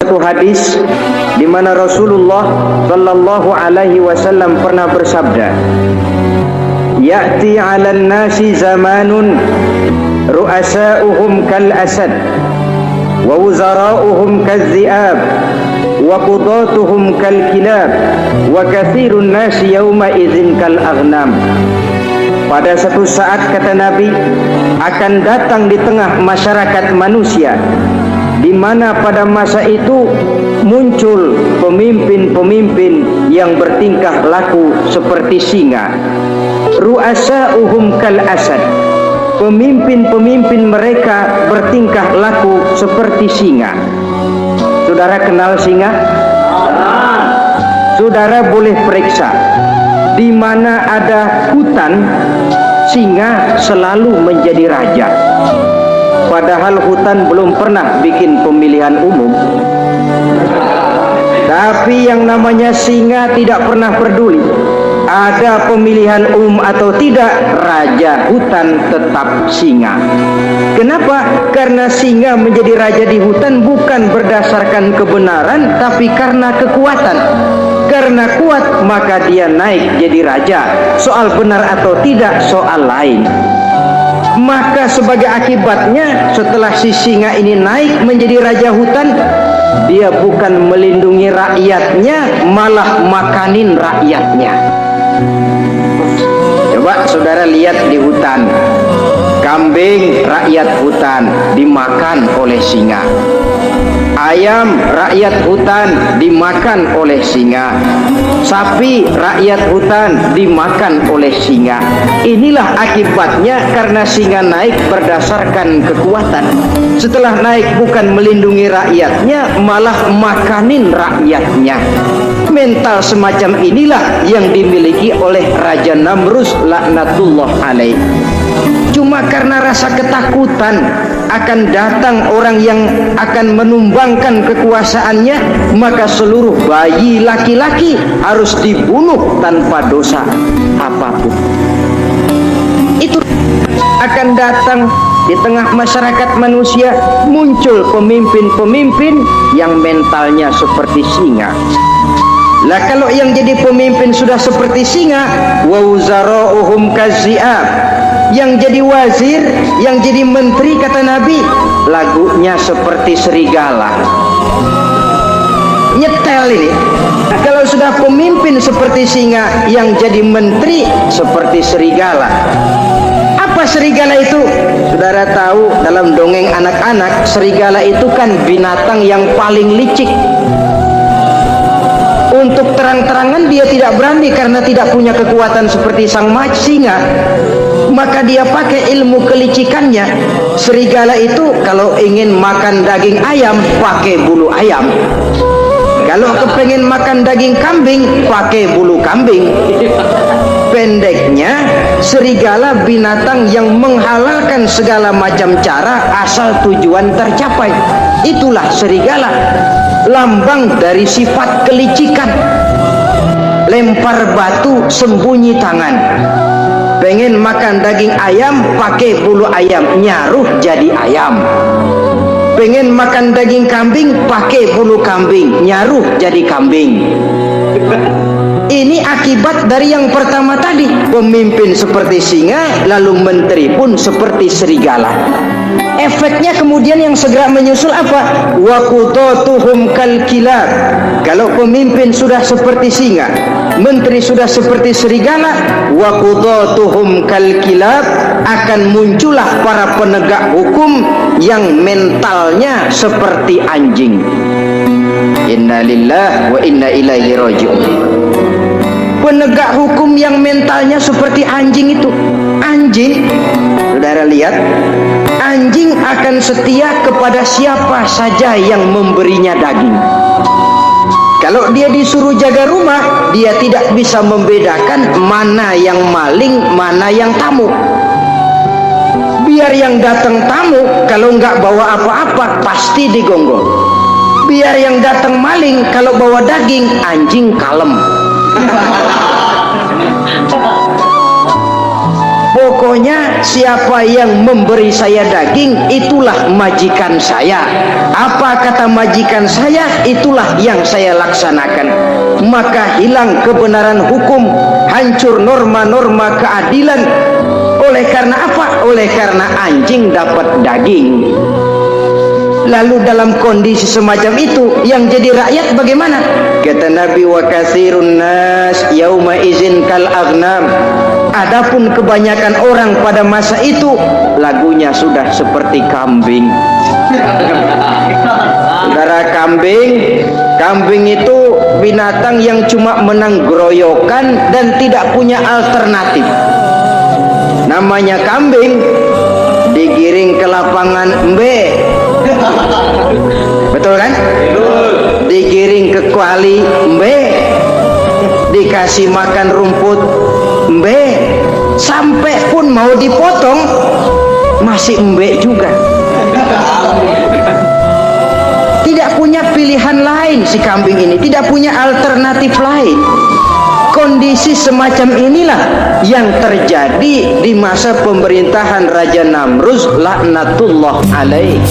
Satu hadis di mana Rasulullah sallallahu alaihi wasallam pernah bersabda, "Ya'ti 'alan nasi zamanun ru'asa'uhum kal asad wa wuzara'uhum kal dhi'ab wa qudatuhum kal kilab wa katsirun nasi yawma idzin kal aghnam." Pada satu saat, kata Nabi, akan datang di tengah masyarakat manusia di mana pada masa itu muncul pemimpin-pemimpin yang bertingkah laku seperti singa. Ru'asa'uhum kal asad. Pemimpin-pemimpin mereka bertingkah laku seperti singa. Saudara kenal singa? Saudara boleh periksa di mana ada hutan, singa selalu menjadi raja. Padahal hutan belum pernah bikin pemilihan umum. Tapi yang namanya singa tidak pernah peduli ada pemilihan umum atau tidak, raja hutan tetap singa. Kenapa? Karena singa menjadi raja di hutan bukan berdasarkan kebenaran, tapi karena kekuatan. Karena kuat maka dia naik jadi raja. Soal benar atau tidak soal lain. Maka sebagai akibatnya, setelah si singa ini naik menjadi raja hutan, dia bukan melindungi rakyatnya, malah makanin rakyatnya. Coba saudara lihat di hutan, kambing rakyat hutan dimakan oleh singa. Ayam rakyat hutan dimakan oleh singa. Sapi rakyat hutan dimakan oleh singa. Inilah akibatnya karena singa naik berdasarkan kekuatan. Setelah naik bukan melindungi rakyatnya, malah makanin rakyatnya. Mental semacam inilah yang dimiliki oleh Raja Namrus laknatullah alaih. Cuma karena rasa ketakutan akan datang orang yang akan menumbangkan kekuasaannya, maka seluruh bayi laki-laki harus dibunuh tanpa dosa apapun. Itu akan datang di tengah masyarakat manusia, muncul pemimpin-pemimpin yang mentalnya seperti singa. Lah kalau yang jadi pemimpin sudah seperti singa, wa wuzara'uhum kazi'ab, yang jadi wazir, yang jadi menteri, kata Nabi, lagunya seperti serigala. Nyetel ini. Kalau sudah pemimpin seperti singa, yang jadi menteri seperti serigala. Apa serigala itu? Saudara tahu dalam dongeng anak-anak, serigala itu kan binatang yang paling licik. Untuk terang-terangan dia tidak berani karena tidak punya kekuatan seperti sang singa. Maka dia pakai ilmu kelicikannya. Serigala itu kalau ingin makan daging ayam, pakai bulu ayam. Kalau kepengen makan daging kambing, pakai bulu kambing. Pendeknya, serigala binatang yang menghalalkan segala macam cara asal tujuan tercapai. Itulah serigala, lambang dari sifat kelicikan. Lempar batu, sembunyi tangan. Pengen makan daging ayam, pakai bulu ayam, nyaruh jadi ayam. Pengen makan daging kambing, pakai bulu kambing, nyaruh jadi kambing. Ini akibat dari yang pertama tadi. Pemimpin seperti singa, lalu menteri pun seperti serigala. Efeknya kemudian yang segera menyusul apa? Wa qudatuhum kal kilab. Kalau pemimpin sudah seperti singa, menteri sudah seperti serigala, wa qudatuhum kal kilab, akan muncullah para penegak hukum yang mentalnya seperti anjing. Inna lillahi wa inna ilaihi raji'un. Penegak hukum yang mentalnya seperti anjing itu. Anjing, saudara lihat, anjing akan setia kepada siapa saja yang memberinya daging. Kalau dia disuruh jaga rumah, dia tidak bisa membedakan mana yang maling, mana yang tamu. Biar yang datang tamu, kalau nggak bawa apa-apa, pasti digonggong. Biar yang datang maling, kalau bawa daging, anjing kalem. Pokoknya siapa yang memberi saya daging, itulah majikan saya. Apa kata majikan saya, itulah yang saya laksanakan. Maka hilang kebenaran hukum, hancur norma-norma keadilan. Oleh karena apa? Oleh karena anjing dapat daging. Lalu dalam kondisi semacam itu, yang jadi rakyat bagaimana? Kata Nabi, wa katsirun nas yauma izin kal aghnam. Adapun kebanyakan orang pada masa itu, lagunya sudah seperti kambing. Saudara, kambing itu binatang yang cuma menang geroyokan dan tidak punya alternatif. Namanya kambing, digiring ke lapangan embe, betul kan? Digiring ke kuali embe, dikasih makan rumput embe, sampai pun mau dipotong masih embe juga. Tidak punya pilihan lain si kambing ini, tidak punya alternatif lain. Kondisi semacam inilah yang terjadi di masa pemerintahan Raja Namruz laknatullah alaih.